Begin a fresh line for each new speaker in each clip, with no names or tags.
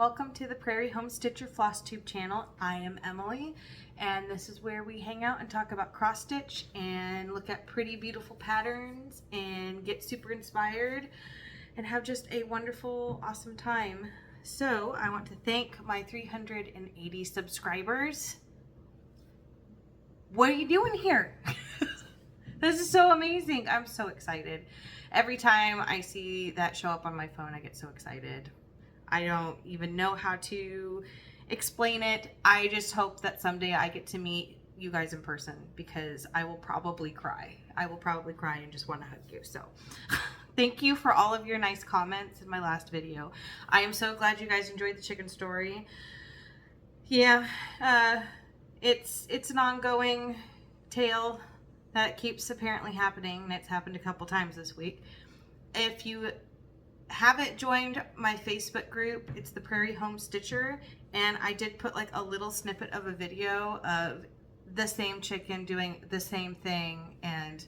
Welcome to the Prarie Home Stitcher flosstube channel. I am Emily, and this is where we hang out and talk about cross stitch and look at pretty beautiful patterns and get super inspired and have just a wonderful, awesome time. So I want to thank my 380 subscribers. What are you doing here? This is so amazing. I'm so excited. Every time I see that show up on my phone, I get so excited. I don't even know how to explain it. I just hope that someday I get to meet you guys in person, because I will probably cry. I will probably cry and just want to hug you. So thank you for all of your nice comments in my last video. I am so glad you guys enjoyed the chicken story. Yeah, it's an ongoing tale that keeps apparently happening, and it's happened a couple times this week. If you haven't joined my Facebook group, it's the Prarie Home Stitcher, and I did put like a little snippet of a video of the same chicken doing the same thing and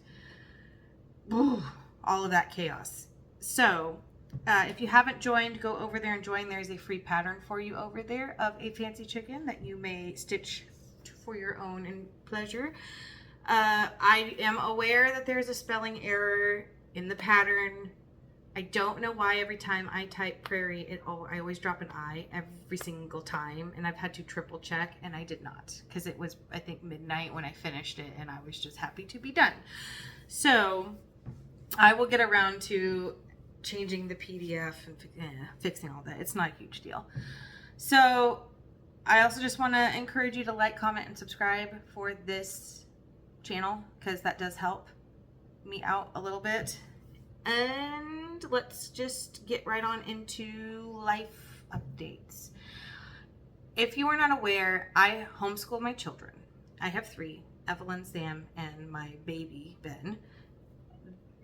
all of that chaos. So if you haven't joined, go over there and join. There's a free pattern for you over there of a fancy chicken that you may stitch for your own pleasure. I am aware that there's a spelling error in the pattern. I don't know why every time I type Prairie, I always drop an I every single time, and I've had to triple check, and I did not, because it was, I think, midnight when I finished it, and I was just happy to be done. So I will get around to changing the PDF and fixing all that. It's not a huge deal. So I also just want to encourage you to like, comment, and subscribe for this channel, because that does help me out a little bit. And let's just get right on into life updates. If you are not aware, I homeschool my children. I have three: Evelyn, Sam, and my baby, Ben.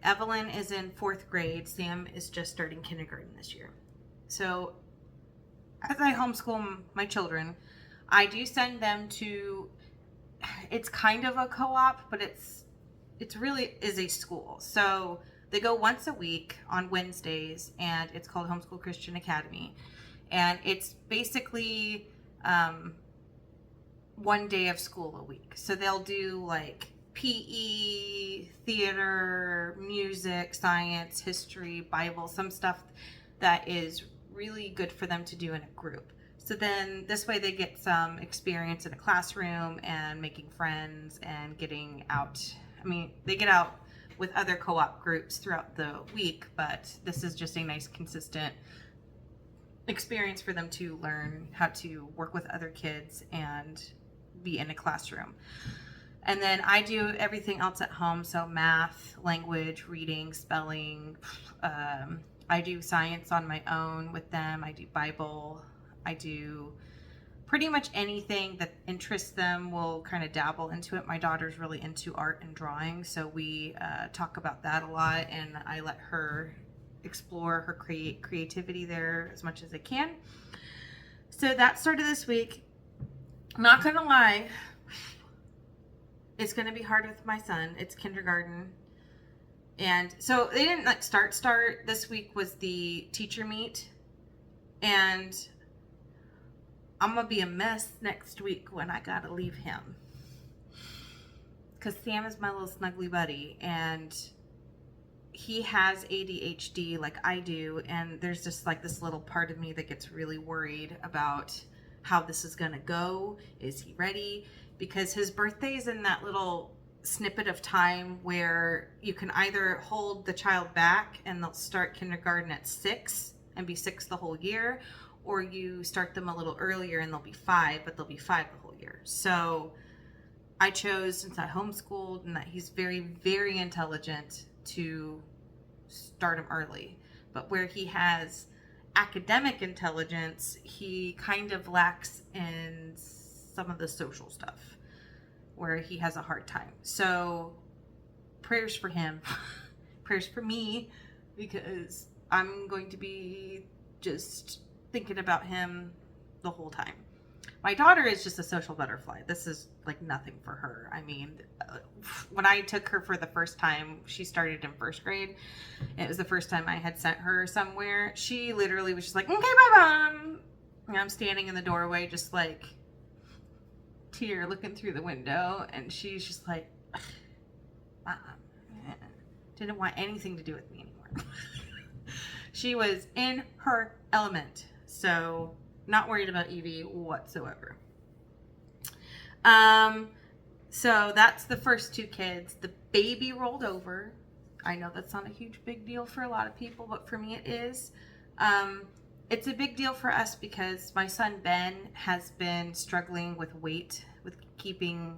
Evelyn is in 4th grade. Sam is just starting kindergarten this year. So as I homeschool my children, I do send them to, it's kind of a co-op, but it's really is a school. So they go once a week on Wednesdays, and it's called Homeschool Christian Academy. And it's basically 1 day of school a week. So they'll do like PE, theater, music, science, history, Bible, some stuff that is really good for them to do in a group. So then this way they get some experience in a classroom and making friends and getting out. I mean, they get out with other co-op groups throughout the week, but this is just a nice, consistent experience for them to learn how to work with other kids and be in a classroom. And then I do everything else at home, so math, language, reading, spelling. I do science on my own with them. I do Bible. I do pretty much anything that interests them. Will kind of dabble into it. My daughter's really into art and drawing, so we talk about that a lot, and I let her explore her creativity there as much as I can. So that started this week. Not gonna lie, it's gonna be hard with my son. It's kindergarten, and so they didn't like start. This week was the teacher meet, and I'm gonna be a mess next week when I gotta leave him, because Sam is my little snuggly buddy, and he has ADHD like I do, and there's just like this little part of me that gets really worried about how this is gonna go. Is he ready? Because his birthday is in that little snippet of time where you can either hold the child back and they'll start kindergarten at 6 and be 6 the whole year, or you start them a little earlier and they'll be 5, but they'll be 5 the whole year. So I chose, since I homeschooled and that he's very, very intelligent, to start him early. But where he has academic intelligence, he kind of lacks in some of the social stuff, where he has a hard time. So prayers for him, prayers for me, because I'm going to be just thinking about him the whole time. My daughter is just a social butterfly. This is like nothing for her. I mean, when I took her for the first time, she started in 1st grade. It was the first time I had sent her somewhere. She literally was just like, okay, bye, Mom. And I'm standing in the doorway, just like tear looking through the window, and she's just like, didn't want anything to do with me anymore. She was in her element, so not worried about Evie whatsoever. So that's the first two kids. The baby rolled over. I know that's not a huge big deal for a lot of people, but for me it is. It's a big deal for us because my son Ben has been struggling with keeping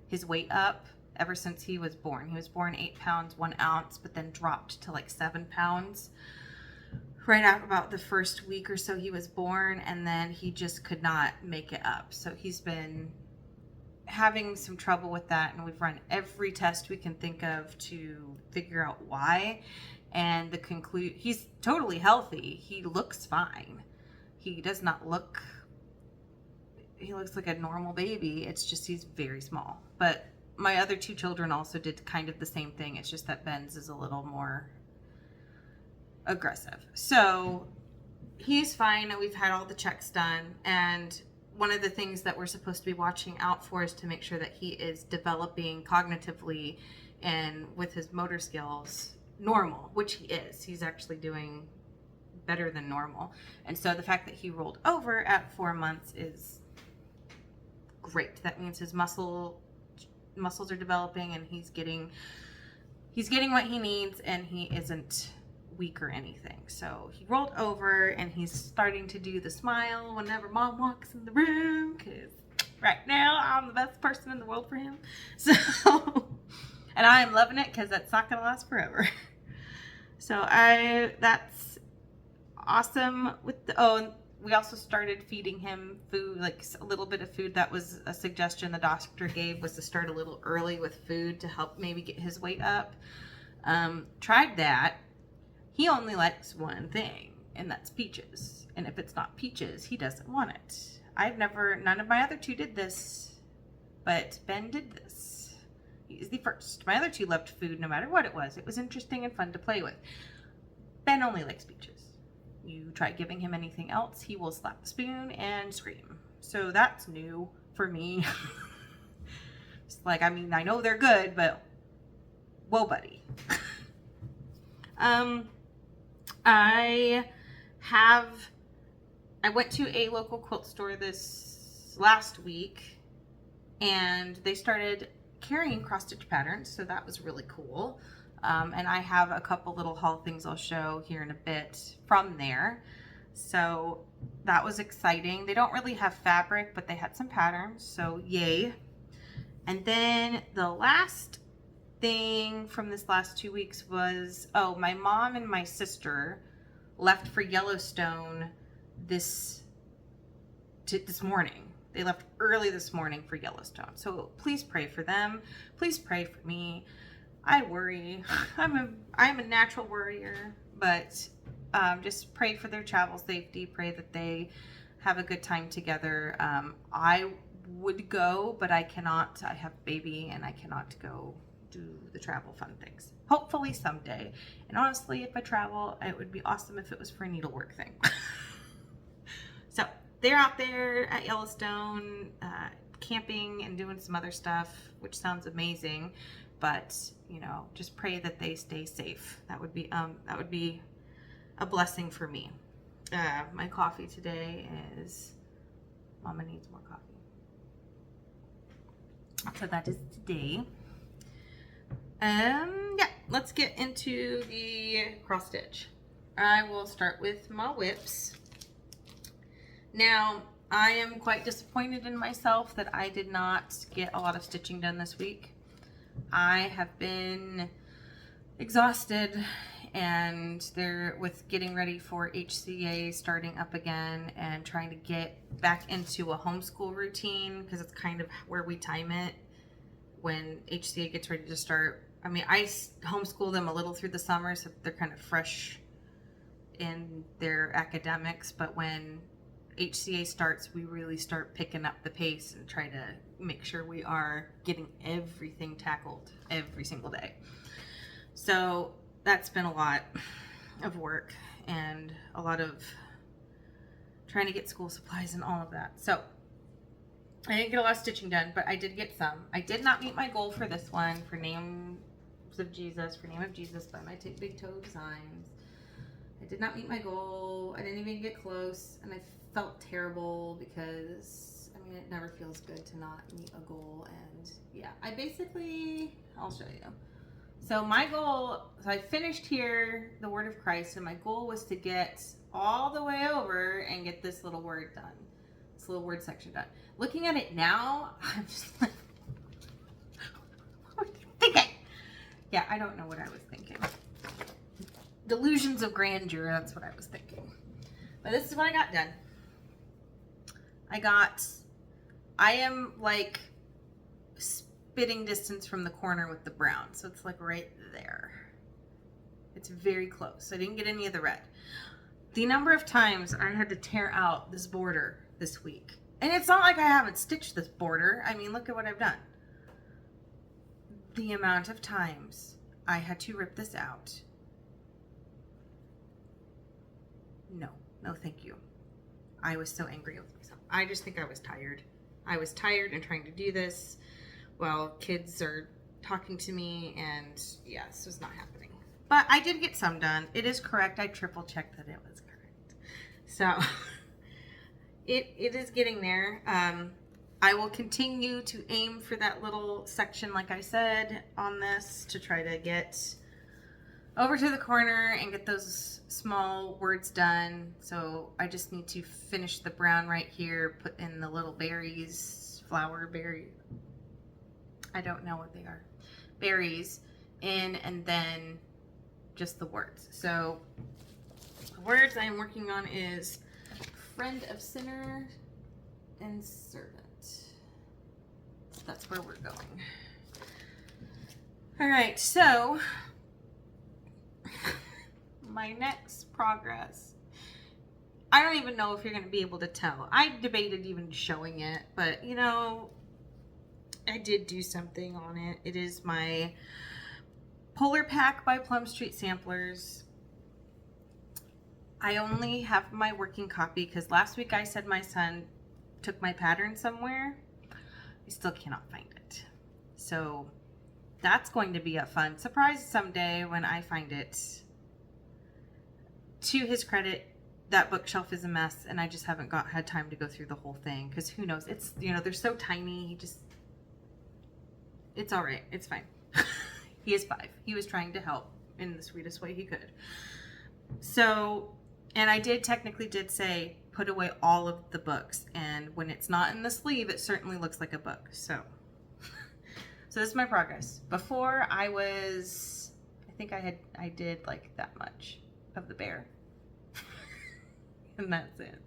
his weight up ever since he was born. He was born 8 pounds 1 ounce, but then dropped to like 7 pounds right after about the first week or so he was born, and then he just could not make it up. So he's been having some trouble with that, and we've run every test we can think of to figure out why. And he's totally healthy. He looks fine. He does not look, he looks like a normal baby. It's just he's very small. But my other two children also did kind of the same thing. It's just that Ben's is a little more aggressive. So he's fine, and we've had all the checks done. And one of the things that we're supposed to be watching out for is to make sure that he is developing cognitively and with his motor skills normal, which he is. He's actually doing better than normal. And so the fact that he rolled over at 4 months is great. That means his muscles are developing, and he's getting what he needs, and he isn't weak or anything. So he rolled over, and he's starting to do the smile whenever mom walks in the room, because right now I'm the best person in the world for him. So and I'm loving it because that's not gonna last forever. So that's awesome. We also started feeding him food, like a little bit of food. That was a suggestion the doctor gave, was to start a little early with food to help maybe get his weight up. Tried that. He only likes one thing, and that's peaches. And if it's not peaches, he doesn't want it. None of my other two did this, but Ben did this. He's the first. My other two loved food no matter what it was. It was interesting and fun to play with. Ben only likes peaches. You try giving him anything else, he will slap the spoon and scream. So that's new for me. It's like, I mean, I know they're good, but whoa, buddy. I went to a local quilt store this last week, and they started carrying cross-stitch patterns, so that was really cool. And I have a couple little haul things I'll show here in a bit from there. So that was exciting. They don't really have fabric, but they had some patterns, so yay. And then the last thing from this last 2 weeks was, my mom and my sister left for Yellowstone this morning. They left early this morning for Yellowstone. So please pray for them. Please pray for me. I worry. I'm a natural worrier, but just pray for their travel safety. Pray that they have a good time together. I would go, but I cannot. I have a baby, and I cannot go do the travel fun things. Hopefully someday. And honestly, if I travel, it would be awesome if it was for a needlework thing. So they're out there at Yellowstone, camping and doing some other stuff, which sounds amazing. But just pray that they stay safe. That would be a blessing for me. My coffee today is, Mama needs more coffee. So that is today. Let's get into the cross stitch. I will start with my whips. Now, I am quite disappointed in myself that I did not get a lot of stitching done this week. I have been exhausted, and with getting ready for HCA starting up again and trying to get back into a homeschool routine, because it's kind of where we time it when HCA gets ready to start. I mean, I homeschool them a little through the summer, so they're kind of fresh in their academics, but when HCA starts, we really start picking up the pace and try to make sure we are getting everything tackled every single day. So that's been a lot of work and a lot of trying to get school supplies and all of that. So I didn't get a lot of stitching done, but I did get some. I did not meet my goal for this one, for Name of Jesus by my Big Toe Designs. I did not meet my goal. I didn't even get close, and I felt terrible because, I mean, it never feels good to not meet a goal. And yeah, I'll show you. So my goal, so I finished here, the Word of Christ, and my goal was to get all the way over and get this little word done, this little word section done. Looking at it now, I'm just like, what were you thinking? Yeah, I don't know what I was thinking. Delusions of grandeur, that's what I was thinking. But this is what I got done. I am like spitting distance from the corner with the brown, so it's like right there. It's very close. I didn't get any of the red. The number of times I had to tear out this border this week. And it's not like I haven't stitched this border. I mean, look at what I've done. The amount of times I had to rip this out. No, thank you. I was so angry with myself. I just think I was tired. I was tired and trying to do this while kids are talking to me, and yeah, this was not happening. But I did get some done. It is correct. I triple checked that it was correct. So it is getting there. I will continue to aim for that little section, like I said, on this to try to get over to the corner and get those small words done. So I just need to finish the brown right here, put in the little berries, flower berry, I don't know what they are, berries in, and then just the words. So the words I am working on is friend of sinner and servant. That's where we're going. All right, so my next progress, I don't even know if you're going to be able to tell. I debated even showing it, but you know, I did do something on it. It is my Polar Pack by Plum Street Samplers. I only have my working copy because last week I said my son took my pattern somewhere. I still cannot find it. So that's going to be a fun surprise someday when I find it. To his credit, that bookshelf is a mess, and I just haven't had time to go through the whole thing because who knows? It's, you know, they're so tiny. It's all right. It's fine. He is 5. He was trying to help in the sweetest way he could. So, and I technically did say put away all of the books, and when it's not in the sleeve, it certainly looks like a book. So this is my progress. Before I think I did like that much of the bear. And that's it.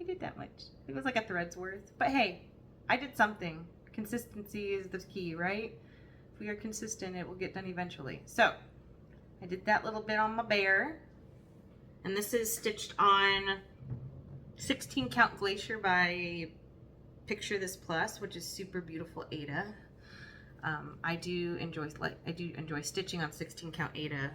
I did that much. It was like a thread's worth. But hey, I did something. Consistency is the key, right? If we are consistent, it will get done eventually. So I did that little bit on my bear. And this is stitched on 16 count Glacier by Picture This Plus, which is super beautiful Ada. I do enjoy stitching on 16 count Ada.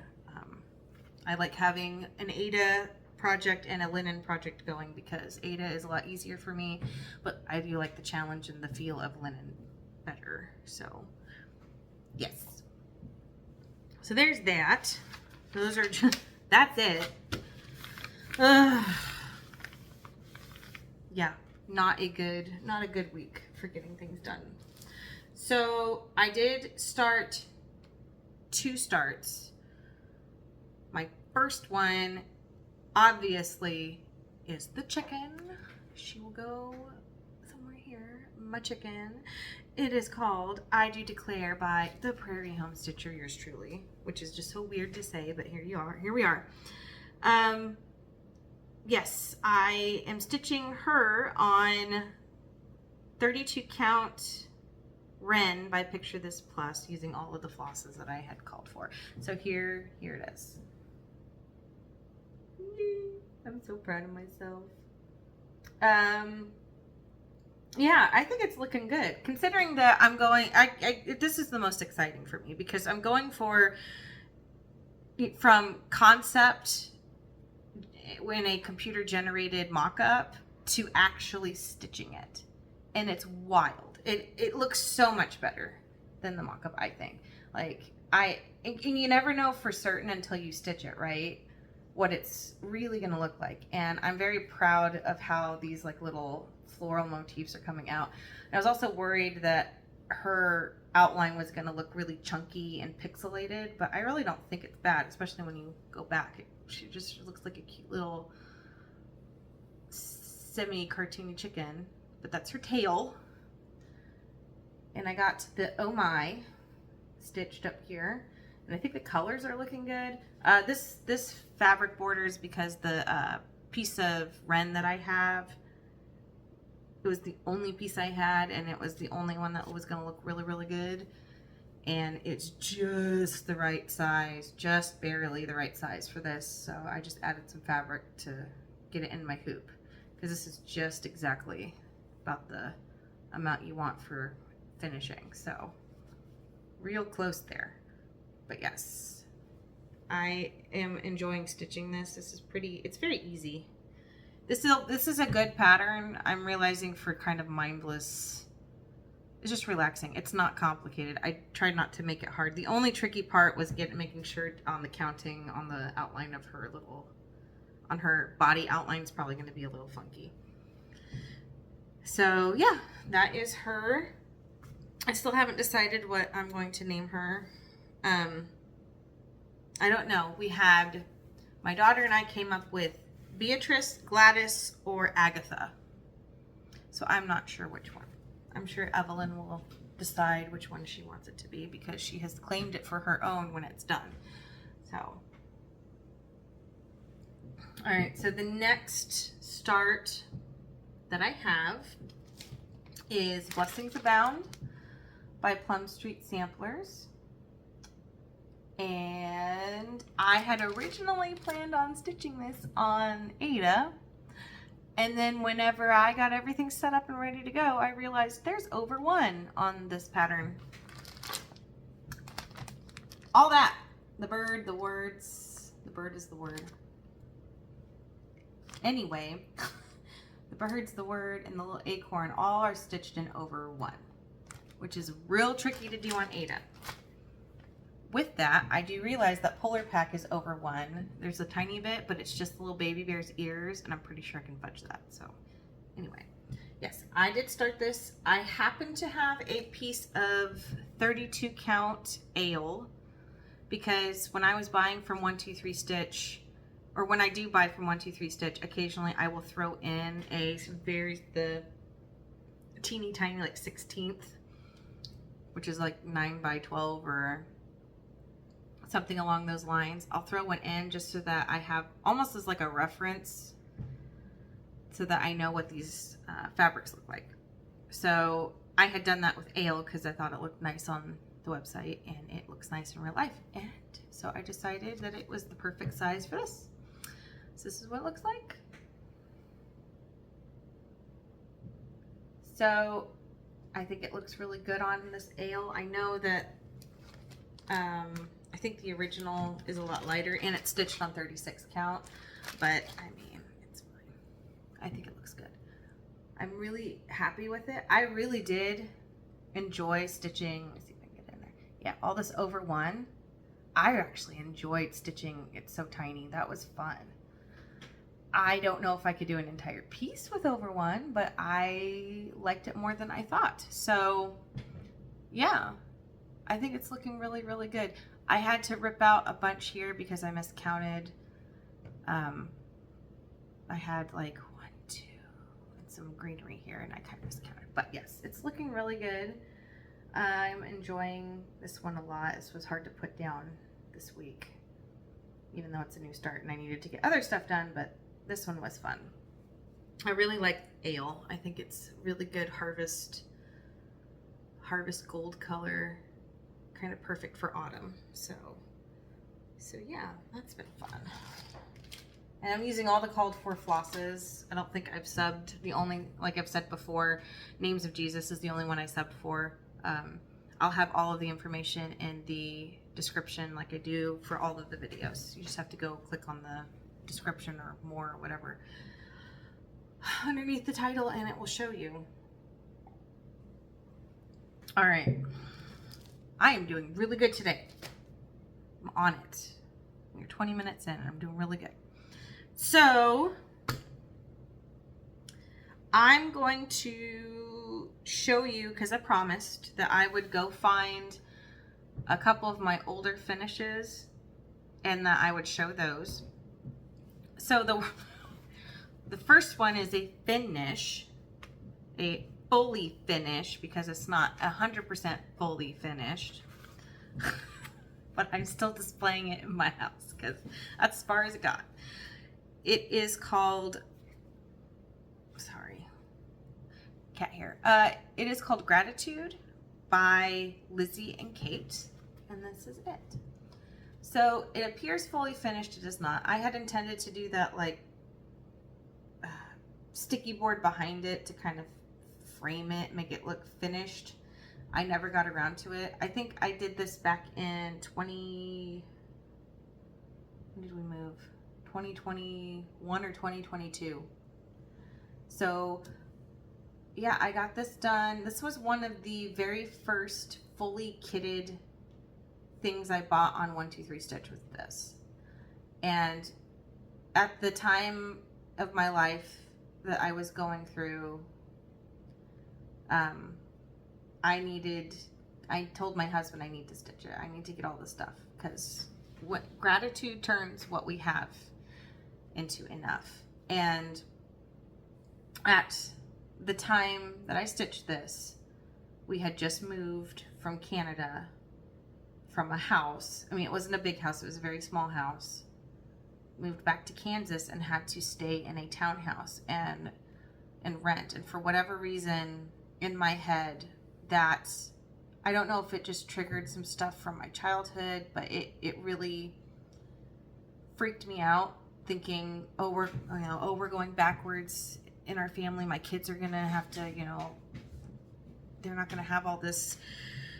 I like having an Ada project and a linen project going because Ada is a lot easier for me, but I do like the challenge and the feel of linen better. So yes, so there's that. Those are just, that's it. Yeah, not a good week for getting things done. So I did start 2 starts. My first one obviously is the chicken. She will go somewhere here. My chicken. It is called I Do Declare by the Prarie Home Stitcher, yours truly, which is just so weird to say, but here we are. Yes, I am stitching her on 32 count Wren by Picture This Plus using all of the flosses that I had called for. So here it is. I'm so proud of myself. Yeah, I think it's looking good. Considering that I'm going, this is the most exciting for me because I'm going from concept in a computer generated mock-up to actually stitching it. And it's wild. It looks so much better than the mock-up, I think. Like, and you never know for certain until you stitch it, right? What it's really going to look like. And I'm very proud of how these like little floral motifs are coming out. And I was also worried that her outline was going to look really chunky and pixelated, but I really don't think it's bad, especially when you go back. She just looks like a cute little semi-cartoony chicken, but that's her tail. And I got the Oh My stitched up here, and I think the colors are looking good. This fabric borders because the piece of Wren that I have, it was the only piece I had, and it was the only one that was going to look really, really good. And it's just the right size, just barely the right size for this. So I just added some fabric to get it in my hoop, because this is just exactly about the amount you want for finishing. So real close there. But yes, I am enjoying stitching this. This is pretty, it's very easy. This is a good pattern, I'm realizing, for kind of mindless. It's just relaxing. It's not complicated. I tried not to make it hard. The only tricky part was making sure on the counting on the outline of her little, on her body outline is probably going to be a little funky. So yeah, that is her. I still haven't decided what I'm going to name her. I don't know. We had, my daughter and I came up with Beatrice, Gladys, or Agatha. So I'm not sure which one. I'm sure Evelyn will decide which one she wants it to be, because she has claimed it for her own when it's done. So, all right, so the next start that I have is Blessings Abound by Plum Street Samplers. And I had originally planned on stitching this on Ada, and then whenever I got everything set up and ready to go, I realized there's over one on this pattern. All that, the bird, the words, the bird is the word. Anyway, the bird's the word and the little acorn all are stitched in over one, which is real tricky to do on Ada. With that, I do realize that Polar Pack is over one. There's a tiny bit, but it's just the little baby bear's ears, and I'm pretty sure I can fudge that. So anyway, yes, I did start this. I happen to have a piece of 32 count ale, because when I was buying from 123 Stitch, or when I do buy from 123 Stitch, occasionally I will throw in the teeny tiny like 16th, which is like 9 by 12 or something along those lines. I'll throw one in just so that I have almost as like a reference, so that I know what these fabrics look like. So I had done that with ale because I thought it looked nice on the website, and it looks nice in real life. And so I decided that it was the perfect size for this. So this is what it looks like. So I think it looks really good on this ale. I know that I think the original is a lot lighter, and it's stitched on 36 count, but I mean, it's fine. I think it looks good. I'm really happy with it. I really did enjoy stitching. Let me see if I can get in there. Yeah, all this over one. I actually enjoyed stitching it so tiny. That was fun. I don't know if I could do an entire piece with over one, but I liked it more than I thought. So yeah, I think it's looking really, really good. I had to rip out a bunch here because I miscounted. I had like 1, 2, and some greenery here, and I kind of miscounted. But yes, it's looking really good. I'm enjoying this one a lot. This was hard to put down this week, even though it's a new start and I needed to get other stuff done, but this one was fun. I really like ale. I think it's really good harvest gold color, kind of perfect for autumn. So yeah, that's been fun. And I'm using all the called for flosses. I don't think I've subbed. The only, like I've said before, Names of Jesus is the only one I subbed for. I'll have all of the information in the description like I do for all of the videos. You just have to go click on description or more or whatever underneath the title, and it will show you. All right. I am doing really good today. I'm on it. We're 20 minutes in and I'm doing really good. So I'm going to show you, because I promised that I would go find a couple of my older finishes and that I would show those. So the first one is a finish, a fully finished, because it's not 100% fully finished, but I'm still displaying it in my house because that's as far as it got. It is called, sorry, cat hair. It is called Gratitude by Lizzie and Kate, and this is it. So it appears fully finished. It is not. I had intended to do that like sticky board behind it to kind of frame it, make it look finished. I never got around to it. I think I did this back in when did we move? 2021 or 2022. So yeah, I got this done. This was one of the very first fully kitted things I bought on 1-2-3 Stitch with this. And at the time of my life that I was going through, I told my husband I need to stitch it. I need to get all this stuff, because what gratitude turns what we have into enough. And at the time that I stitched this, we had just moved from Canada, from a house. I mean, it wasn't a big house, it was a very small house. Moved back to Kansas and had to stay in a townhouse and rent. And for whatever reason in my head, that, I don't know if it just triggered some stuff from my childhood, but it really freaked me out, thinking, oh, we're going backwards in our family. My kids are gonna have to, they're not gonna have all this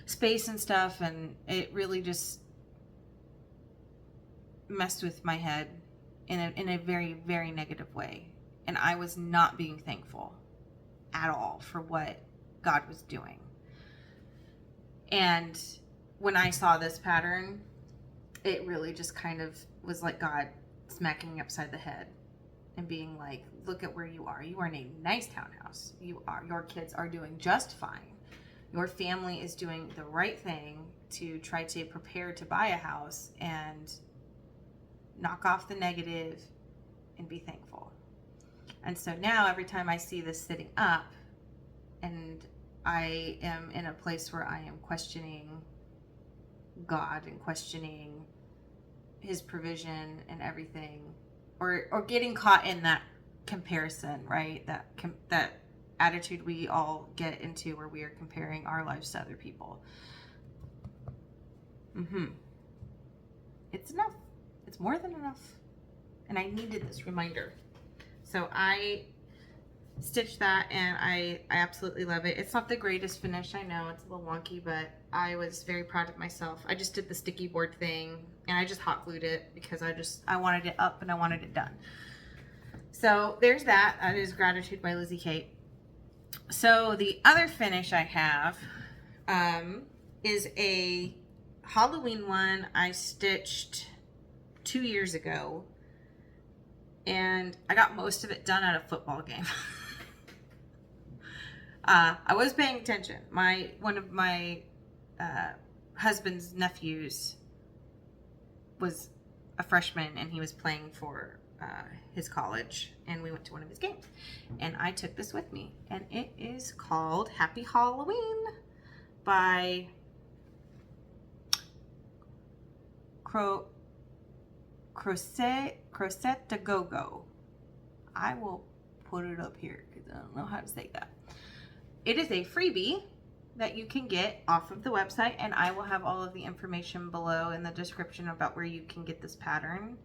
space and stuff. And it really just messed with my head in a very, very negative way. And I was not being thankful at all for what God was doing. And when I saw this pattern, it really just kind of was like God smacking me upside the head and being like, look at where you are. You are in a nice townhouse. Your kids are doing just fine. Your family is doing the right thing to try to prepare to buy a house, and knock off the negative and be thankful. And so now every time I see this sitting up and I am in a place where I am questioning God and questioning his provision and everything, or getting caught in that comparison, right? That attitude we all get into where we are comparing our lives to other people. It's enough. It's more than enough. And I needed this reminder. So I stitched that, and I absolutely love it. It's not the greatest finish, I know, it's a little wonky, but I was very proud of myself. I just did the sticky board thing, and I just hot glued it because I wanted it up and I wanted it done. So there's that. That is Gratitude by Lizzie Kate. So the other finish I have is a Halloween one I stitched 2 years ago, and I got most of it done at a football game. I was paying attention. One of my husband's nephews was a freshman, and he was playing for his college, and we went to one of his games, and I took this with me, and it is called Happy Halloween by Crochet de Go-Go. I will put it up here because I don't know how to say that. It is a freebie that you can get off of the website, and I will have all of the information below in the description about where you can get this pattern.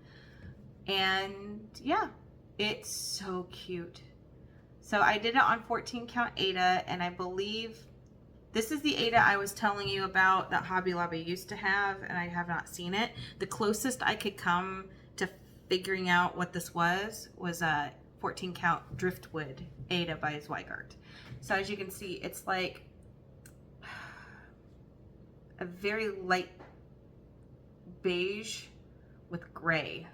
And yeah, it's so cute. So I did it on 14 count Aida, and I believe this is the Aida I was telling you about that Hobby Lobby used to have, and I have not seen it. The closest I could come to figuring out what this was a 14 count driftwood Ada by Zweigart. So as you can see, it's like a very light beige with gray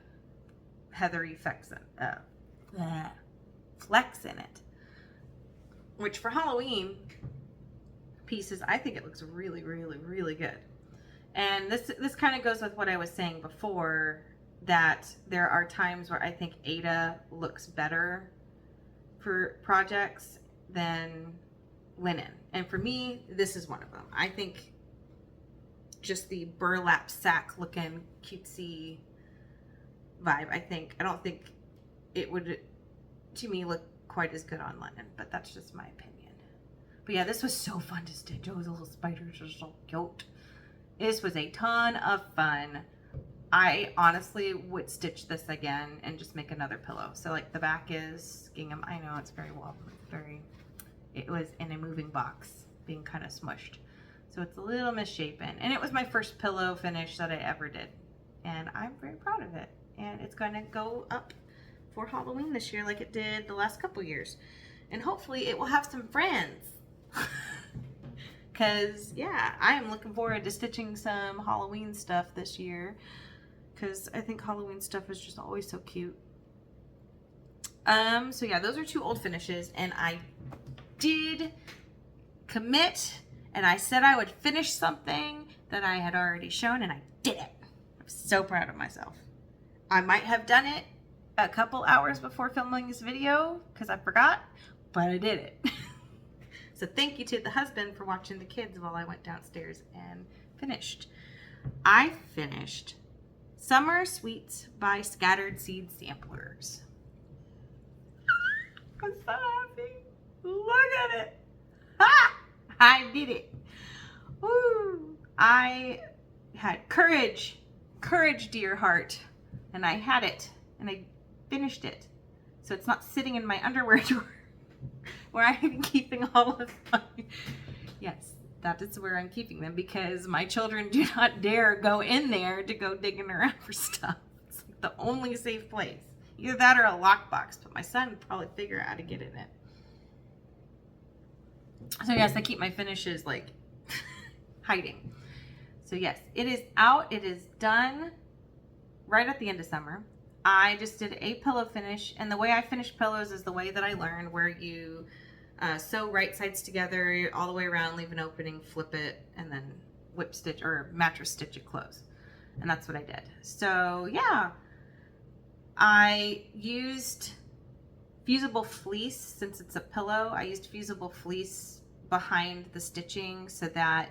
heathery flecks in it, which for Halloween pieces, I think it looks really, really, really good. And this kind of goes with what I was saying before, that there are times where I think Ada looks better for projects than linen. And for me, this is one of them. I think just the burlap sack looking cutesy vibe, I don't think it would, to me, look quite as good on linen, but that's just my opinion. But yeah, this was so fun to stitch. Oh, the little spiders are so cute. This was a ton of fun. I honestly would stitch this again and just make another pillow. So like the back is gingham. I know it's very well, it was in a moving box, being kind of smushed. So it's a little misshapen. And it was my first pillow finish that I ever did. And I'm very proud of it. And it's gonna go up for Halloween this year like it did the last couple years. And hopefully it will have some friends. Because, yeah, I am looking forward to stitching some Halloween stuff this year. Because I think Halloween stuff is just always so cute. So yeah, those are 2 old finishes. And I did commit. And I said I would finish something that I had already shown. And I did it. I'm so proud of myself. I might have done it a couple hours before filming this video. Because I forgot. But I did it. So thank you to the husband for watching the kids while I went downstairs and finished. I finished Summer Sweets by Scattered Seed Samplers. I'm so happy. Look at it. Ha! I did it. Woo! I had courage, dear heart, and I had it, and I finished it. So it's not sitting in my underwear drawer, where I'm keeping all of my, yes, that is where I'm keeping them, because my children do not dare go in there to go digging around for stuff. It's like the only safe place. Either that or a lockbox, but my son would probably figure out how to get in it. So yes, I keep my finishes like hiding. So yes, it is out. It is done right at the end of summer. I just did a pillow finish, and the way I finish pillows is the way that I learned, where you sew right sides together all the way around, leave an opening, flip it, and then whip stitch or mattress stitch it close. And that's what I did. So yeah, I used fusible fleece. Since it's a pillow, I used fusible fleece behind the stitching so that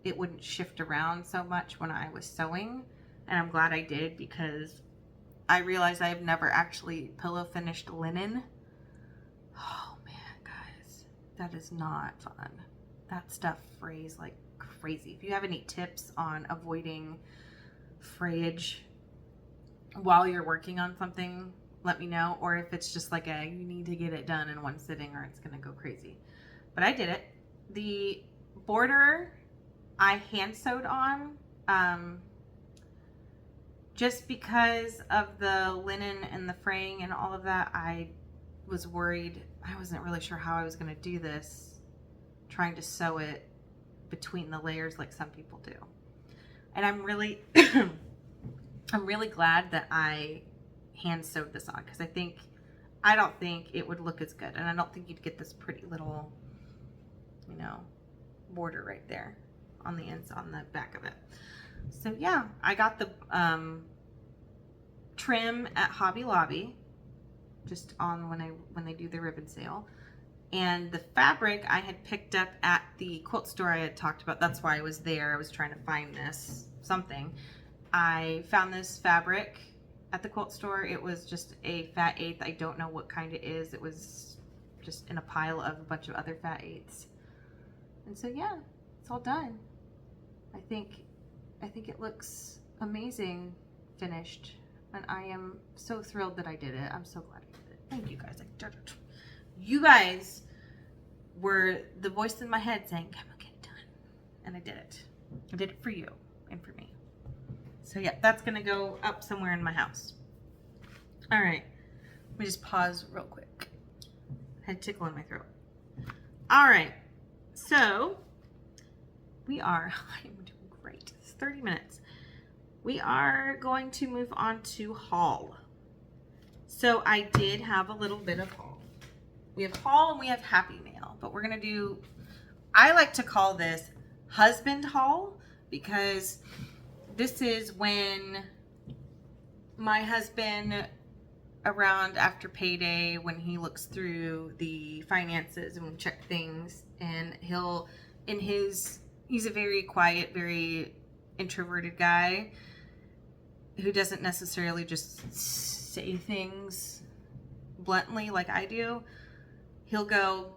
it wouldn't shift around so much when I was sewing. And I'm glad I did, because I realized I have never actually pillow finished linen. Oh man, guys, that is not fun. That stuff frays like crazy. If you have any tips on avoiding frayage while you're working on something, let me know. Or if it's just like you need to get it done in one sitting or it's gonna go crazy. But I did it. The border I hand sewed on, just because of the linen and the fraying and all of that. I was worried. I wasn't really sure how I was going to do this, trying to sew it between the layers like some people do. And I'm really I'm really glad that I hand sewed this on, because I don't think it would look as good, and I don't think you'd get this pretty little, you know, border right there on the ends, on the back of it. So yeah, I got the trim at Hobby Lobby, just on when they do their ribbon sale. And the fabric I had picked up at the quilt store I had talked about. That's why I was there. I was trying to find something. I found this fabric at the quilt store. It was just a fat eighth. I don't know what kind it is. It was just in a pile of a bunch of other fat eighths. And so yeah, it's all done. I think it looks amazing finished, and I am so thrilled that I did it. I'm so glad I did it. Thank you guys. I did it. You guys were the voice in my head saying, "Come on, get it done," and I did it. I did it for you and for me. So yeah, that's gonna go up somewhere in my house. All right, let me just pause real quick. I had a tickle in my throat. All right, so we are, I'm doing great. It's 30 minutes. We are going to move on to haul. So I did have a little bit of haul. We have haul and we have happy mail, but we're gonna do, I like to call this husband haul, because this is when my husband, around after payday, when he looks through the finances and check things, and he's a very quiet, very introverted guy who doesn't necessarily just say things bluntly like I do. He'll go,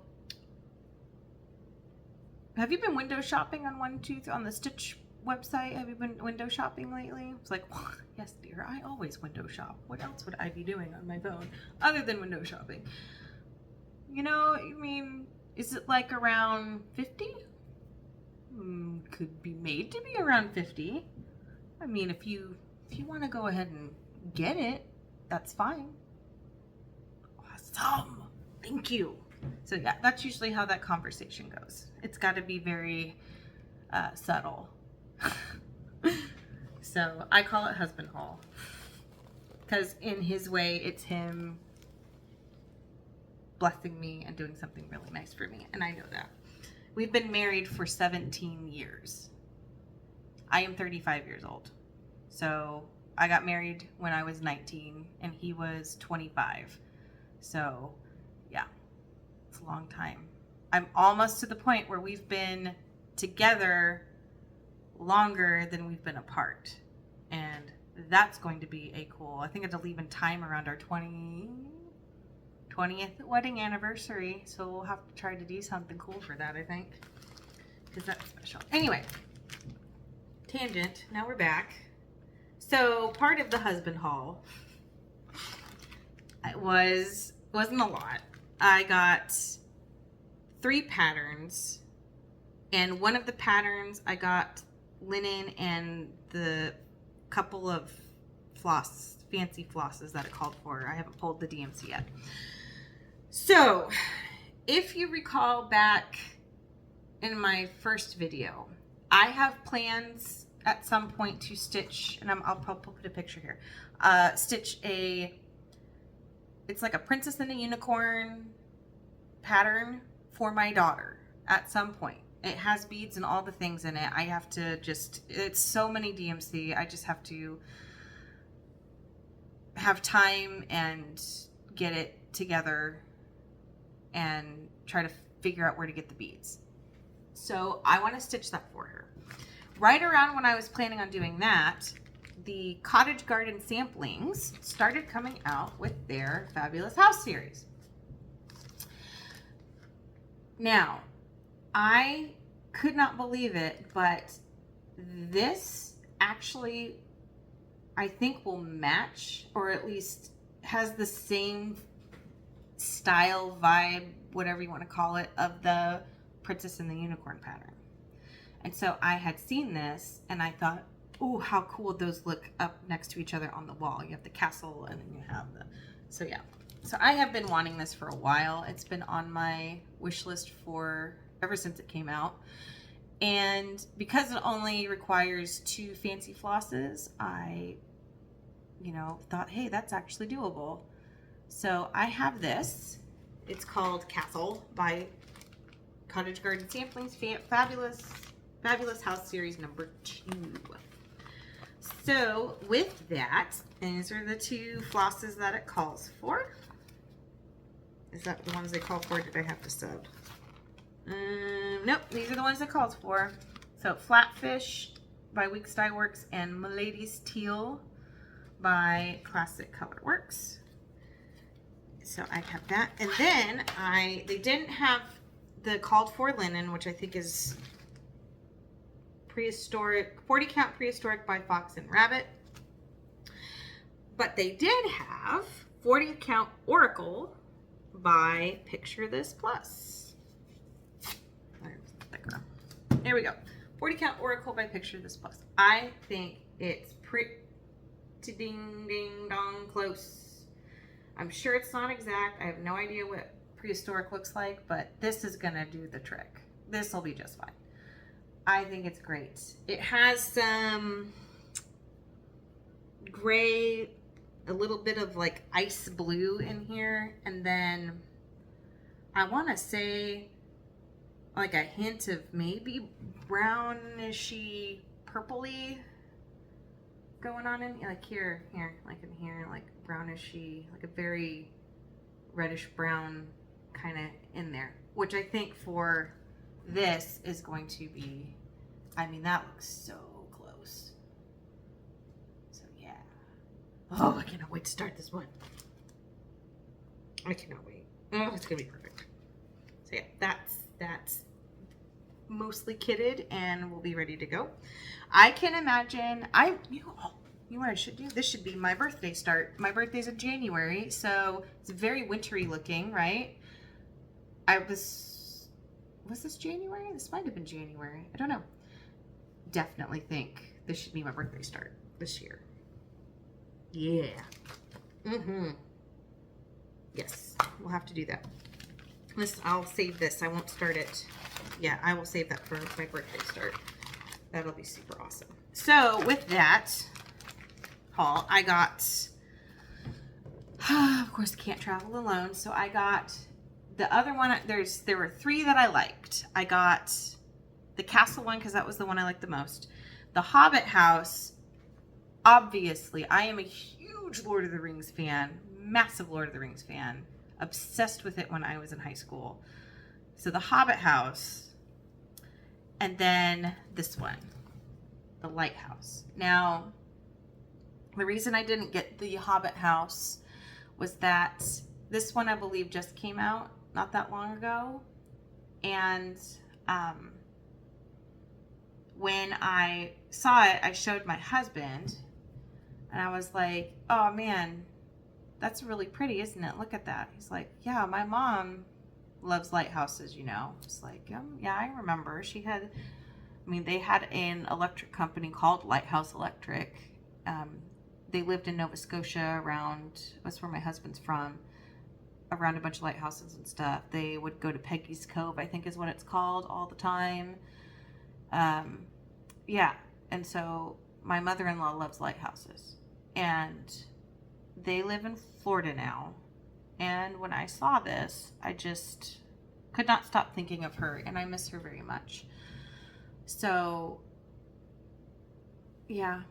have you been window shopping on the Stitch website? Have you been window shopping lately? It's like, well, yes, dear, I always window shop. What else would I be doing on my phone other than window shopping? You know, I mean, is it like around 50? Could be made to be around 50. I mean, if you want to go ahead and get it, that's fine. Awesome. Thank you. So yeah, that's usually how that conversation goes. It's got to be very subtle. So I call it husband haul, because in his way, it's him blessing me and doing something really nice for me, and I know that. We've been married for 17 years. I am 35 years old. So I got married when I was 19 and he was 25. So yeah, it's a long time. I'm almost to the point where we've been together longer than we've been apart. And that's going to be a cool, I think it'll even time around our 20th wedding anniversary. So we'll have to try to do something cool for that, I think, because that's special. Anyway, tangent, now we're back. So part of the husband haul wasn't a lot. I got 3 patterns, and one of the patterns I got linen and the couple of fancy flosses that it called for. I haven't pulled the DMC yet. So if you recall back in my first video, I have plans at some point to stitch, and I'll probably put a picture here, stitch it's like a Princess and a Unicorn pattern for my daughter at some point. It has beads and all the things in it. I have to it's so many DMC. I just have to have time and get it together and try to figure out where to get the beads. So I want to stitch that for her. Right around when I was planning on doing that, the Cottage Garden Samplings started coming out with their Fabulous House series. Now, I could not believe it, but this actually, I think, will match, or at least has the same style, vibe, whatever you want to call it, of the Princess and the Unicorn pattern. And so I had seen this and I thought, oh, how cool would those look up next to each other on the wall. You have the castle and then you have so yeah. So I have been wanting this for a while. It's been on my wish list ever since it came out. And because it only requires 2 fancy flosses, I, thought, hey, that's actually doable. So I have this. It's called Castle by Cottage Garden Samplings, Fabulous House Series number 2. So with that, these are the 2 flosses that it calls for. Is that the ones they call for? Did I have to sub? Nope, these are the ones it calls for. So Flatfish by Weeks Dye Works and Milady's Teal by Classic Color Works. So I have that. And then they didn't have the called for linen, which I think is prehistoric, 40 count prehistoric by Fox and Rabbit. But they did have 40 count Oracle by Picture This Plus. There we go. 40 count Oracle by Picture This Plus. I think it's pretty ding ding dong close I'm sure it's not exact. I have no idea what prehistoric looks like, but this is gonna do the trick. This will be just fine. I think it's great. It has some gray, a little bit of like ice blue in here, and then I want to say like a hint of maybe brownishy purpley going on in like here, like in here, like brownishy, like a very reddish brown kind of in there, which I think for this is going to be, I mean, that looks so close. So yeah. Oh, I cannot wait to start this one. I cannot wait. Oh, it's gonna be perfect. So yeah, that's mostly kitted and we'll be ready to go. I can imagine, you know what I should do? This should be my birthday start. My birthday's in January, so it's very wintry looking, right? Was this January? This might have been January. I don't know. Definitely think this should be my birthday start this year. Yeah. Yes, we'll have to do that. I'll save this. I won't start it. Yeah, I will save that for my birthday start. That'll be super awesome. So with that haul, I got, of course, can't travel alone. So I got the other one. There were 3 that I liked. I got the castle one because that was the one I liked the most. The Hobbit house. Obviously, I am a huge Lord of the Rings fan, massive Lord of the Rings fan, obsessed with it when I was in high school. So the Hobbit house, and then this one, the lighthouse. Now, the reason I didn't get the Hobbit house was that this one, I believe, just came out not that long ago. And when I saw it, I showed my husband, and I was like, oh man, that's really pretty, isn't it? Look at that. He's like, yeah, my mom loves lighthouses, you know. It's like, yeah, I remember. They had an electric company called Lighthouse Electric. They lived in Nova Scotia that's where my husband's from, around a bunch of lighthouses and stuff. They would go to Peggy's Cove, I think is what it's called, all the time. Yeah, and so my mother-in-law loves lighthouses, and they live in Florida now. And when I saw this, I just could not stop thinking of her, and I miss her very much. So yeah,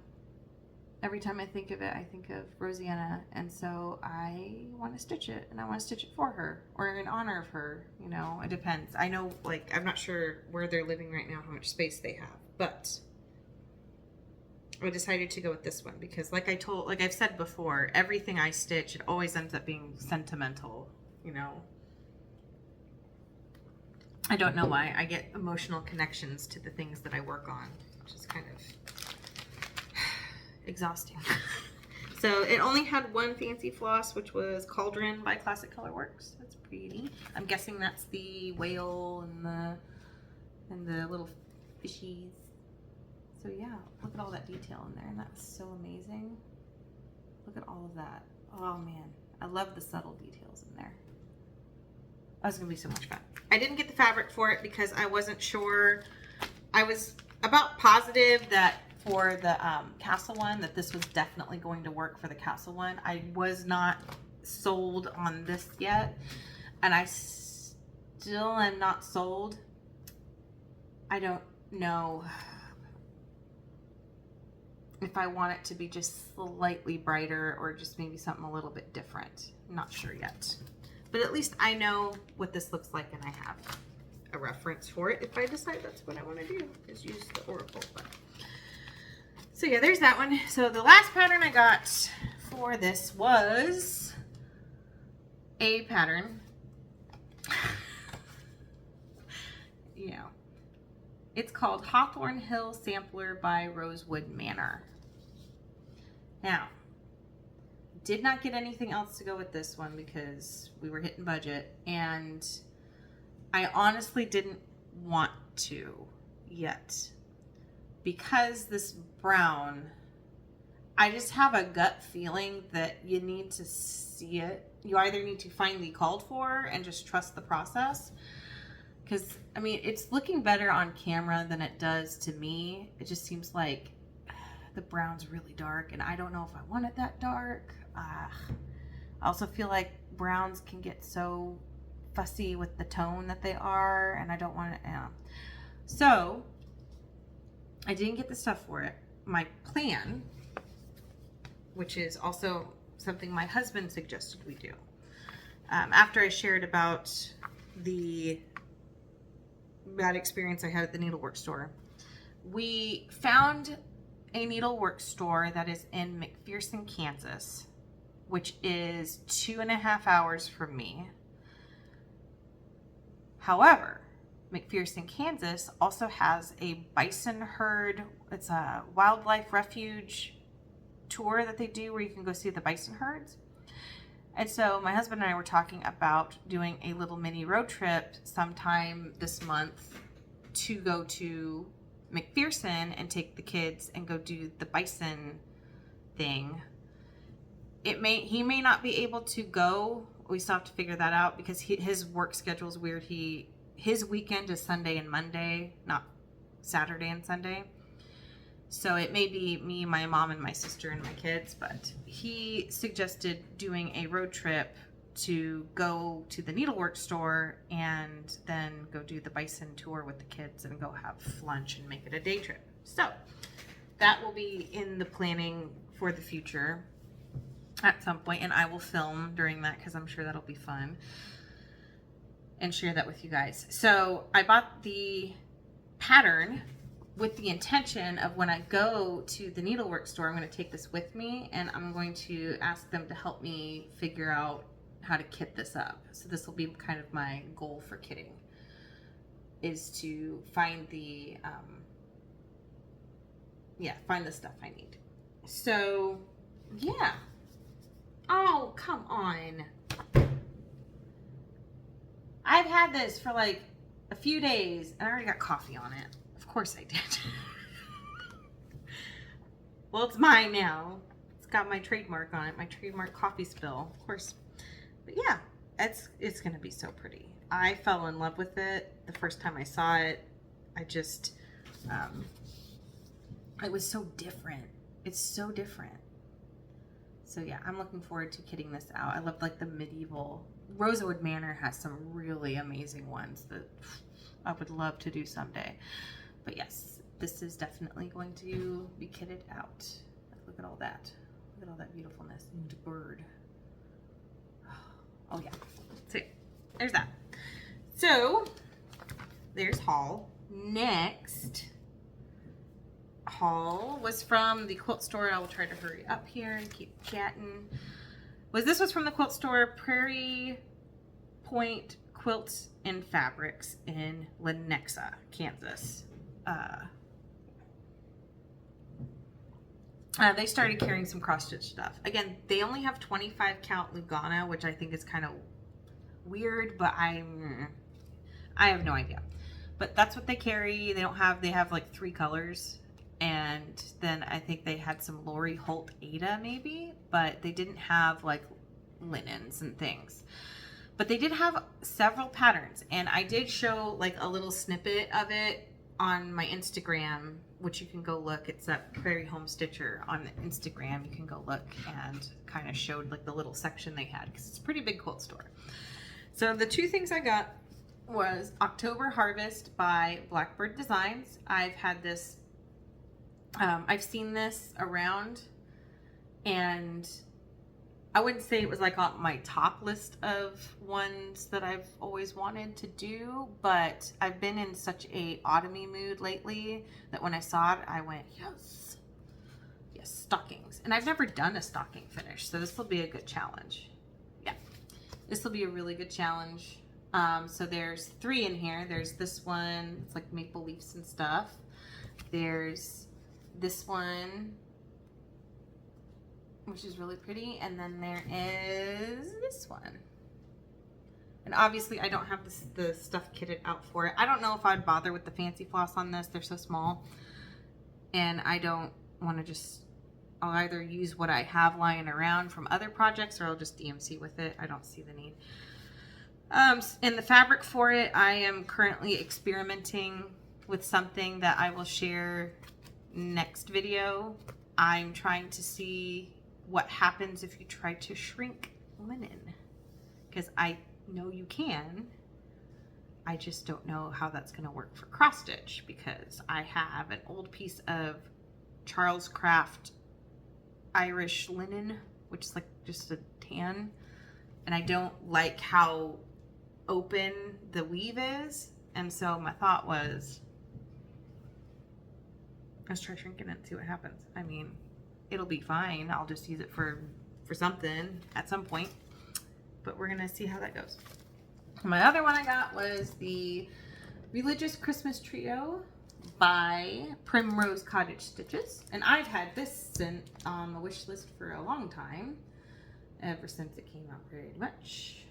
every time I think of it, I think of Rosanna, and so I want to stitch it, and I want to stitch it for her, or in honor of her, you know. It depends. I know, like, I'm not sure where they're living right now, how much space they have, but I decided to go with this one because, like I've said before, everything I stitch, it always ends up being sentimental, you know. I don't know why. I get emotional connections to the things that I work on, which is kind of exhausting. So it only had one fancy floss, which was Cauldron by Classic Color Works. That's pretty. I'm guessing that's the whale and the little fishies. So yeah, look at all that detail in there, and that's so amazing. Look at all of that. Oh man, I love the subtle details in there. That's gonna be so much fun. I didn't get the fabric for it because I wasn't sure. I was about positive that for the castle one, that this was definitely going to work for the castle one. I was not sold on this yet, and I still am not sold. I don't know if I want it to be just slightly brighter or just maybe something a little bit different. I'm not sure yet. But at least I know what this looks like, and I have a reference for it if I decide that's what I want to do, is use the Oracle. But so yeah, there's that one. So the last pattern I got for this was a pattern. You know, it's called Hawthorne Hill Sampler by Rosewood Manor. Now, did not get anything else to go with this one because we were hitting budget, and I honestly didn't want to yet because this brown, I just have a gut feeling that you need to see it you either need to find the called for and just trust the process. Because, I mean, it's looking better on camera than it does to me. It just seems like the brown's really dark, and I don't know if I want it that dark. I also feel like browns can get so fussy with the tone that they are, and I don't want it. So, I didn't get the stuff for it. My plan, which is also something my husband suggested we do, after I shared about the bad experience I had at the needlework store, we found a needlework store that is in McPherson, Kansas, which is 2.5 hours from me. However, McPherson, Kansas also has a bison herd. It's a wildlife refuge tour that they do where you can go see the bison herds. And so my husband and I were talking about doing a little mini road trip sometime this month to go to McPherson and take the kids and go do the bison thing. He may not be able to go. We still have to figure that out because his work schedule is weird. His weekend is Sunday and Monday, not Saturday and Sunday. So it may be me, my mom, and my sister and my kids, but he suggested doing a road trip to go to the needlework store and then go do the bison tour with the kids and go have lunch and make it a day trip. So that will be in the planning for the future at some point, and I will film during that because I'm sure that'll be fun and share that with you guys. So I bought the pattern with the intention of when I go to the needlework store, I'm going to take this with me and I'm going to ask them to help me figure out how to kit this up. So this will be kind of my goal for kitting, is to find the find the stuff I need. So yeah. Oh, come on. I've had this for like a few days and I already got coffee on it. Of course I did. Well, it's mine now. It's got my trademark on it, my trademark coffee spill, of course. But yeah, it's gonna be so pretty. I fell in love with it the first time I saw it. I just, it was so different. It's so different. So yeah, I'm looking forward to kitting this out. I love like the medieval. Rosewood Manor has some really amazing ones that I would love to do someday. But yes, this is definitely going to be kitted out. Look at all that. Look at all that beautifulness. And the bird. Oh yeah. So there's that. So there's haul. Next haul was from the quilt store. I will try to hurry up here and keep chatting. This was from the quilt store, Prairie Point Quilts and Fabrics in Lenexa, Kansas. They started carrying some cross-stitch stuff. Again, they only have 25 count Lugana, which I think is kind of weird, but I have no idea. But that's what they carry. They have like 3 colors. And then I think they had some Lori Holt Ada maybe, but they didn't have like linens and things. But they did have several patterns, and I did show like a little snippet of it on my Instagram, which you can go look. It's at Prarie Home Stitcher on Instagram. You can go look, and kind of showed like the little section they had because it's a pretty big quilt store. So the 2 things I got was October Harvest by Blackbird Designs. I've had this, I've seen this around, and I wouldn't say it was like on my top list of ones that I've always wanted to do, but I've been in such a autumny mood lately that when I saw it, I went, yes, stockings. And I've never done a stocking finish, so this will be a good challenge. Yeah, this will be a really good challenge. So there's 3 in here. There's this one, it's like maple leaves and stuff. There's this one, which is really pretty, and then there is this one. And obviously I don't have the stuff kitted out for it. I don't know if I'd bother with the fancy floss on this. They're so small, and I don't want to just I'll either use what I have lying around from other projects, or I'll just DMC with it. I don't see the need. And the fabric for it, I am currently experimenting with something that I will share next video. I'm trying to see what happens if you try to shrink linen, because I know you can. I just don't know how that's going to work for cross stitch, because I have an old piece of Charles Craft Irish linen, which is like just a tan, and I don't like how open the weave is. And so my thought was, let's try shrinking it and see what happens. I mean, it'll be fine. I'll just use it for something at some point, but we're gonna see how that goes. My other one I got was the Religious Christmas Trio by Primrose Cottage Stitches, and I've had this on the wish list for a long time, ever since it came out very much.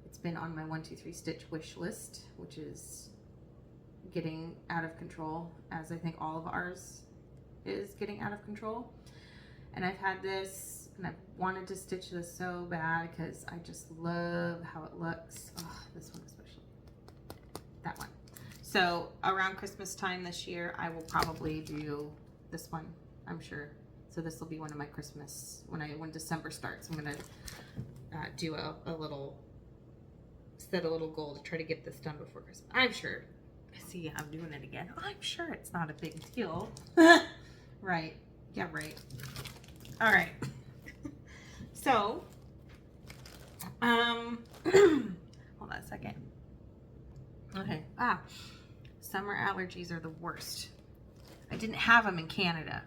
It's been on my 1, 2, 3 stitch wish list, which is getting out of control, as I think all of ours is getting out of control. And I've had this, and I've wanted to stitch this so bad because I just love how it looks. Oh, this one especially. That one. So around Christmas time this year, I will probably do this one, I'm sure. So this will be one of my Christmas, when December starts, I'm gonna do a little, set a little goal to try to get this done before Christmas. I'm sure. See, I'm doing it again. I'm sure it's not a big deal. Right. Yeah, right. All right. So, hold on a second. Okay. Summer allergies are the worst. I didn't have them in Canada.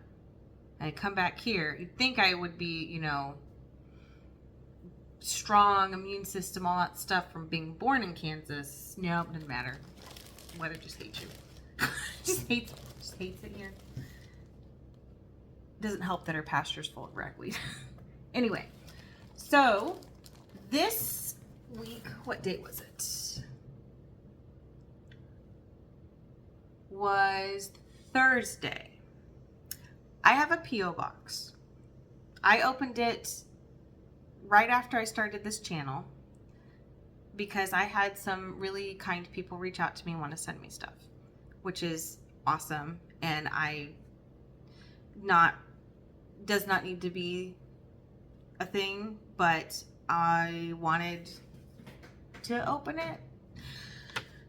I come back here. You'd think I would be, you know, strong immune system, all that stuff from being born in Kansas. No, it doesn't matter. Weather just hates you. just hates it here. Doesn't help that our pasture's full of ragweed. Anyway, so this week, what date was it? Was Thursday. I have a P.O. box. I opened it right after I started this channel because I had some really kind people reach out to me and want to send me stuff, which is awesome. And does not need to be a thing, but I wanted to open it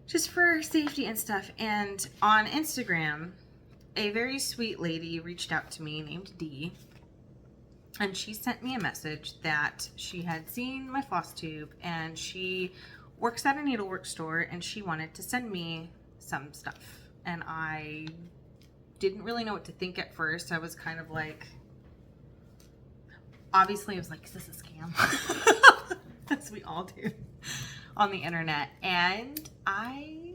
just for safety and stuff. And on Instagram, a very sweet lady reached out to me named Dee, and she sent me a message that she had seen my floss tube, and she works at a needlework store, and she wanted to send me some stuff. And I didn't really know what to think at first. I was kind of like, obviously I was like, is this a scam? As we all do on the internet. And I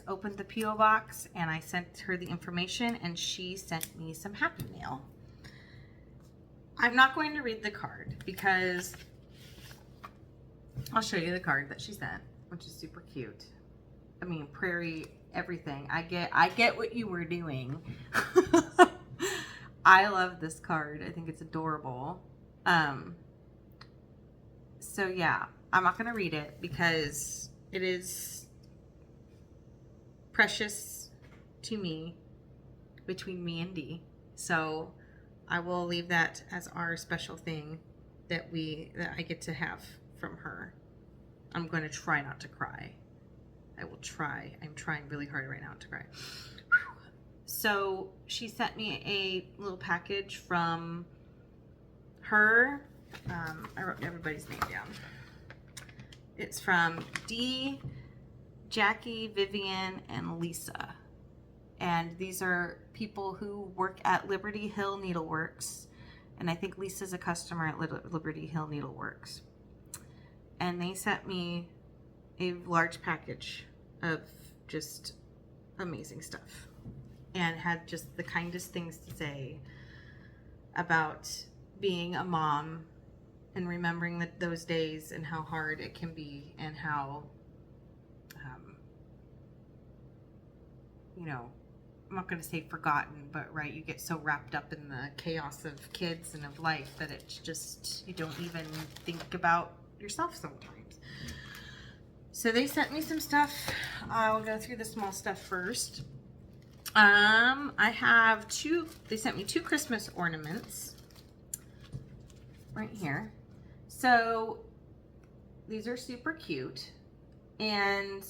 opened the P.O. box and I sent her the information, and she sent me some Happy Mail. I'm not going to read the card because I'll show you the card that she sent, which is super cute. I mean, Prairie, everything. I get what you were doing. I love this card. I think it's adorable. So yeah, I'm not going to read it because it is precious to me, between me and Dee. So I will leave that as our special thing that I get to have from her. I'm going to try not to cry. I will try. I'm trying really hard right now not to cry. So she sent me a little package from her. I wrote everybody's name down. It's from Dee, Jackie, Vivian, and Lisa. And these are people who work at Liberty Hill Needleworks. And I think Lisa's a customer at Liberty Hill Needleworks. And they sent me a large package of just amazing stuff. And had just the kindest things to say about being a mom and remembering those days and how hard it can be, and how, I'm not going to say forgotten, but right, you get so wrapped up in the chaos of kids and of life that it's just, you don't even think about yourself sometimes. So they sent me some stuff. I'll go through the small stuff first. I have they sent me 2 Christmas ornaments right here. So these are super cute, and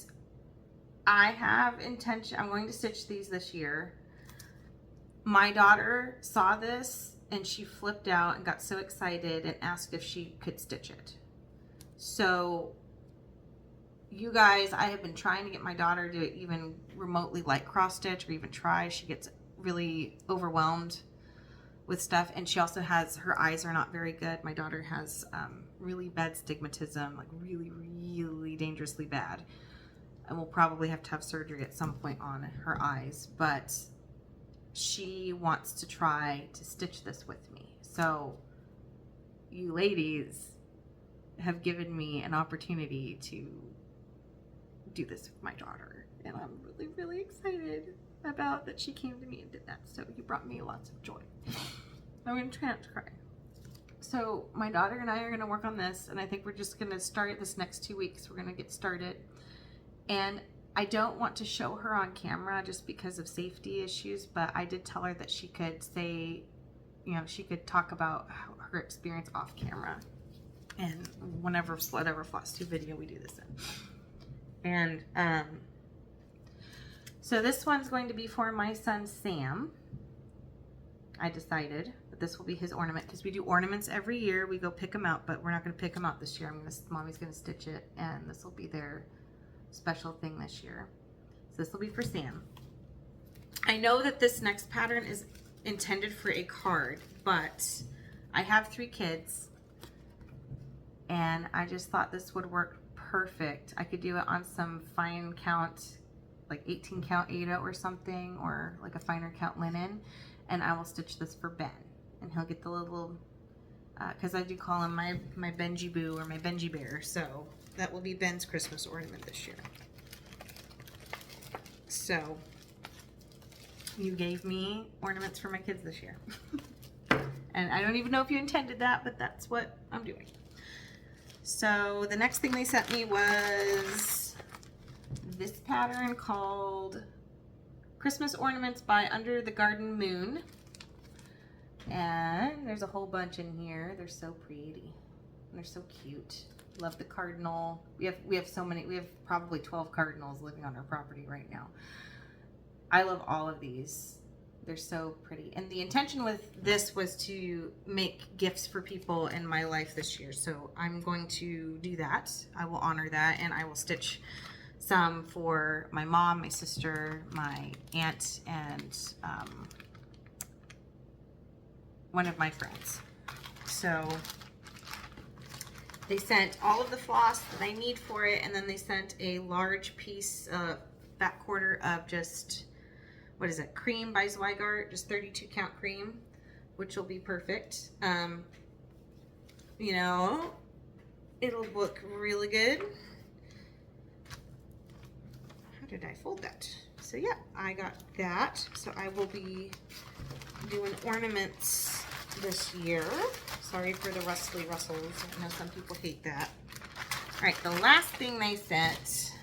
I have intention, I'm going to stitch these this year. My daughter saw this and she flipped out and got so excited and asked if she could stitch it. So you guys, I have been trying to get my daughter to even remotely like cross stitch or even try. She gets really overwhelmed with stuff, and she also has, her eyes are not very good. My daughter has really bad stigmatism, like really dangerously bad. And we'll probably have to have surgery at some point on her eyes, but she wants to try to stitch this with me. So you ladies have given me an opportunity to do this with my daughter, and I'm really excited about that she came to me and did that. So you brought me lots of joy. I'm gonna try not to cry. So my daughter and I are gonna work on this, and I think we're just gonna start it this next 2 weeks. We're gonna get started. And I don't want to show her on camera just because of safety issues, but I did tell her that she could say, you know, she could talk about her experience off camera and whatever flosstube video we do this in. And so this one's going to be for my son Sam. I decided that this will be his ornament because we do ornaments every year. We go pick them out, but we're not going to pick them out this year. Mommy's going to stitch it, and this will be their special thing this year. So this will be for Sam. I know that this next pattern is intended for a card, but I have 3 kids and I just thought this would work perfect. I could do it on some fine count, like 18 count Aida or something, or like a finer count linen, and I will stitch this for Ben, and he'll get the little because I do call him my Benji Boo or my Benji Bear. So that will be Ben's Christmas ornament this year. So you gave me ornaments for my kids this year. And I don't even know if you intended that, but that's what I'm doing. So the next thing they sent me was this pattern called Christmas Ornaments by Under the Garden Moon. And there's a whole bunch in here. They're so pretty. And they're so cute. Love the cardinal. We have so many. We have probably 12 cardinals living on our property right now. I love all of these. They're so pretty. And the intention with this was to make gifts for people in my life this year. So I'm going to do that. I will honor that, and I will stitch some for my mom, my sister, my aunt, and one of my friends. So they sent all of the floss that I need for it, and then they sent a large piece of fat quarter of just, what is it, cream by Zweigart, just 32 count cream, which will be perfect. You know, it'll look really good. How did I fold that? So yeah, I got that. So I will be doing ornaments this year. Sorry for the rustly rustles. I know some people hate that. All right, the last thing they sent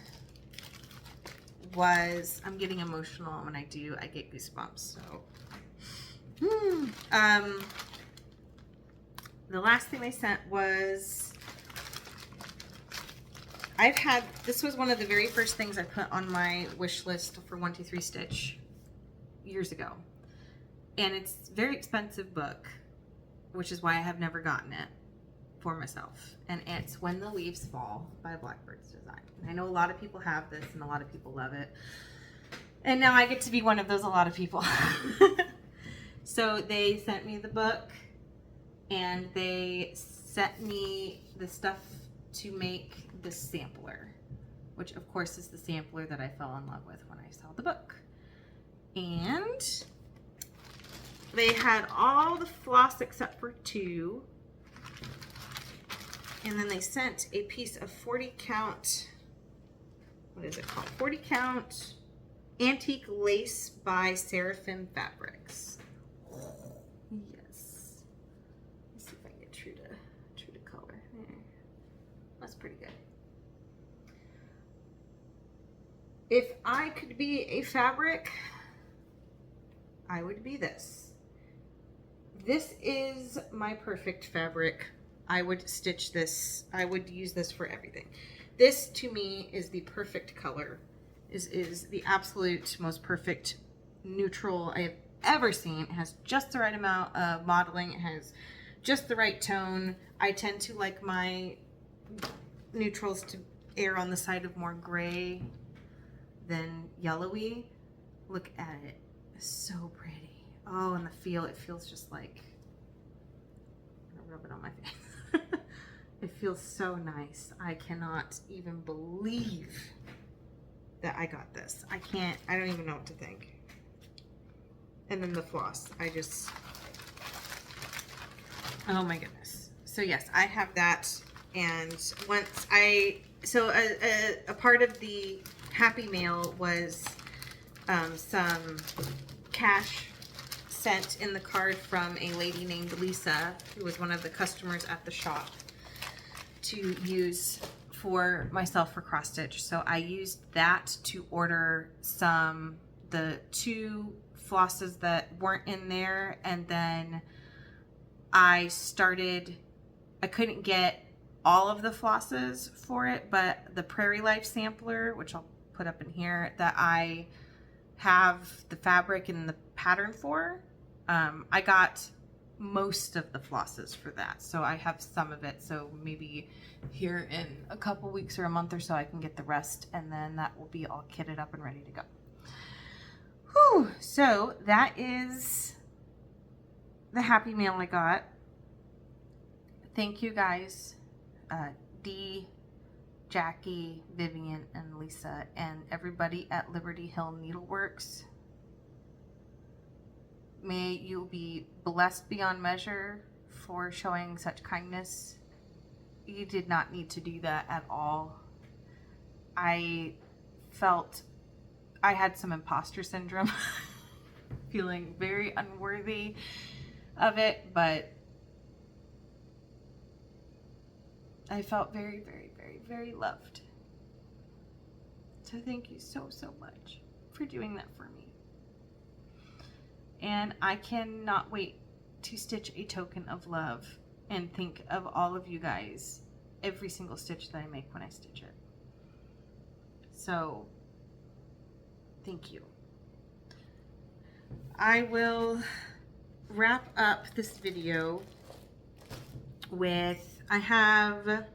was, I'm getting emotional when I do, I get goosebumps. So, the last thing they sent was, this was one of the very first things I put on my wish list for 123 Stitch years ago. And it's a very expensive book, which is why I have never gotten it for myself. And it's When the Leaves Fall by Blackbird's Design. And I know a lot of people have this and a lot of people love it. And now I get to be one of those a lot of people. So they sent me the book, and they sent me the stuff to make this sampler, which of course is the sampler that I fell in love with when I saw the book. And they had all the floss except for 2. And then they sent a piece of 40 count, what is it called? 40 count Antique Lace by SAHM Fabrics. Yes. Let's see if I can get true to color. That's pretty good. If I could be a fabric, I would be this. This is my perfect fabric. I would stitch this. I would use this for everything. This to me is the perfect color. Is the absolute most perfect neutral I have ever seen. It has just the right amount of modeling. It has just the right tone. I tend to like my neutrals to err on the side of more gray than yellowy. Look at it. It's so pretty. Oh, and the feel, it feels just like, I'm gonna rub it on my face. It feels so nice. I cannot even believe that I got this. I don't even know what to think. And then the floss, oh my goodness. So yes, I have that. And once a part of the Happy Mail was some cash sent in the card from a lady named Lisa, who was one of the customers at the shop, to use for myself for cross stitch. So I used that to order the 2 flosses that weren't in there, and then I couldn't get all of the flosses for it, but the Prairie Life sampler, which I'll put up in here, that I have the fabric and the pattern for, I got most of the flosses for that. So I have some of it. So maybe here in a couple weeks or a month or so, I can get the rest, and then that will be all kitted up and ready to go. Whew. So that is the Happy Mail I got. Thank you guys. Dee, Jackie, Vivian, and Lisa, and everybody at Liberty Hill Needleworks. May you be blessed beyond measure for showing such kindness. You did not need to do that at all. I felt I had some imposter syndrome, feeling very unworthy of it, but I felt very, very, very, very loved. So thank you so, so much for doing that for me. And I cannot wait to stitch a token of love and think of all of you guys every single stitch that I make when I stitch it. So thank you. I will wrap up this video with, I have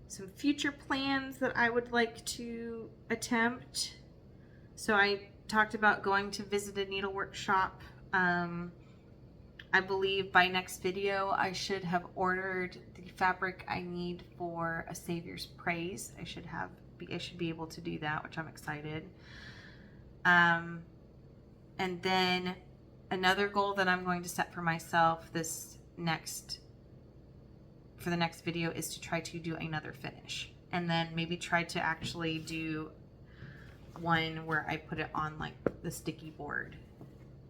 some future plans that I would like to attempt. So I talked about going to visit a needlework shop. I believe by next video I should have ordered the fabric I need for a Savior's Praise. I should be able to do that, which I'm excited. And then another goal that I'm going to set for myself for the next video is to try to do another finish, and then maybe try to actually do one where I put it on like the sticky board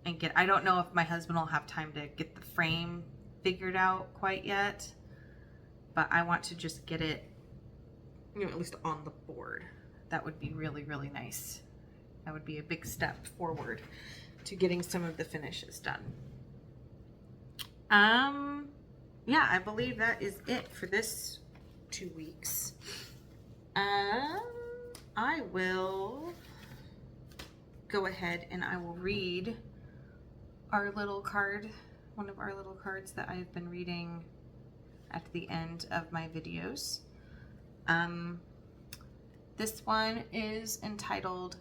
and I don't know if my husband will have time to get the frame figured out quite yet, but I want to just get it, at least on the board. That would be really, really nice. That would be a big step forward to getting some of the finishes done. Yeah, I believe that is it for this 2 weeks. I will go ahead and I will read our little card, one of our little cards that I've been reading at the end of my videos. This one is entitled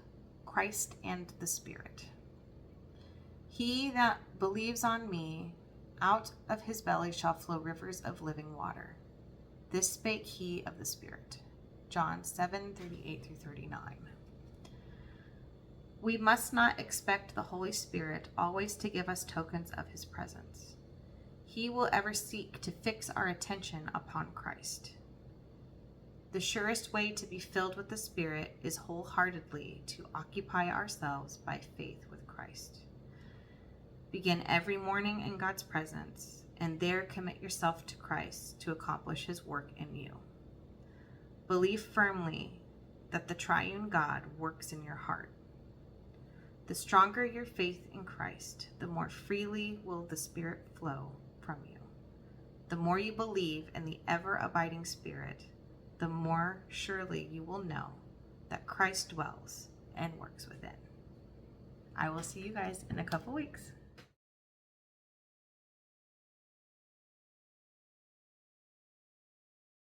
Christ and the Spirit. He that believes on me, out of his belly shall flow rivers of living water. This spake he of the Spirit. John 7:38-39. We must not expect the Holy Spirit always to give us tokens of his presence. He will ever seek to fix our attention upon Christ. The surest way to be filled with the Spirit is wholeheartedly to occupy ourselves by faith with Christ. Begin every morning in God's presence, and there commit yourself to Christ to accomplish his work in you. Believe firmly that the triune God works in your heart. The stronger your faith in Christ, the more freely will the Spirit flow from you. The more you believe in the ever-abiding Spirit, the more surely you will know that Christ dwells and works within. I will see you guys in a couple weeks.